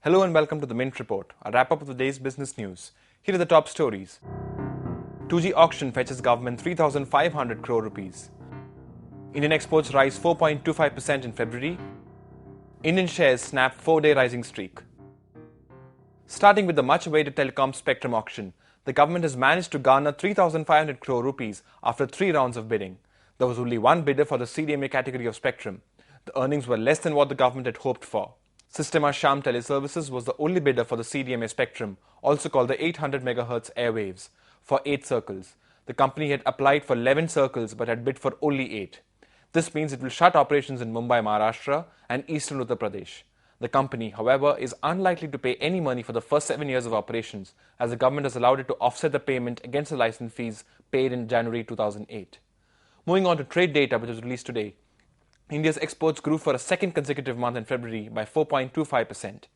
Hello and welcome to the Mint Report, a wrap-up of the day's business news. Here are the top stories. 2G auction fetches government 3,500 crore rupees. Indian exports rise 4.25% in February. Indian shares snap 4-day rising streak. Starting with the much-awaited telecom spectrum auction, the government has managed to garner 3,500 crore rupees after 3 rounds of bidding. There was only one bidder for the CDMA category of spectrum. The earnings were less than what the government had hoped for. Systema Sham Teleservices was the only bidder for the CDMA spectrum, also called the 800 MHz airwaves, for 8 circles. The company had applied for 11 circles but had bid for only 8. This means it will shut operations in Mumbai, Maharashtra and eastern Uttar Pradesh. The company, however, is unlikely to pay any money for the first 7 years of operations, as the government has allowed it to offset the payment against the license fees paid in January 2008. Moving on to trade data, which was released today. India's exports grew for a second consecutive month in February by 4.25%.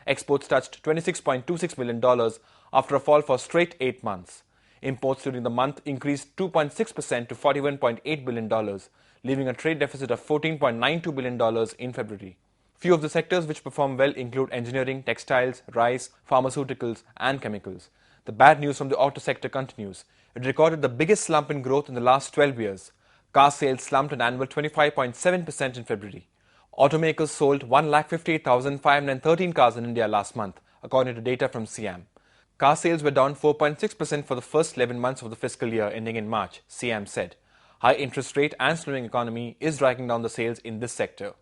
Exports touched $26.26 billion after a fall for straight 8 months. Imports during the month increased 2.6% to $41.8 billion, leaving a trade deficit of $14.92 billion in February. Few of the sectors which perform well include engineering, textiles, rice, pharmaceuticals and chemicals. The bad news from the auto sector continues. It recorded the biggest slump in growth in the last 12 years. Car sales slumped an annual 25.7% in February. Automakers sold 1,58,513 cars in India last month, according to data from SIAM. Car sales were down 4.6% for the first 11 months of the fiscal year ending in March, SIAM said. High interest rate and slowing economy is dragging down the sales in this sector.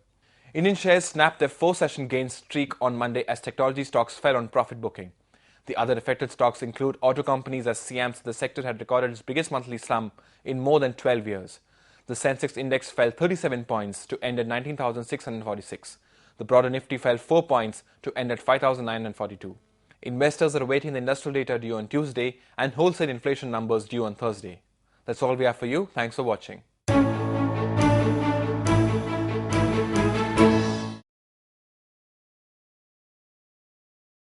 Indian shares snapped their 4-session gain streak on Monday as technology stocks fell on profit booking. The other affected stocks include auto companies, as SIAM said the sector had recorded its biggest monthly slump in more than 12 years. The Sensex index fell 37 points to end at 19,646. The broader Nifty fell 4 points to end at 5,942. Investors are awaiting the industrial data due on Tuesday and wholesale inflation numbers due on Thursday. That's all we have for you. Thanks for watching.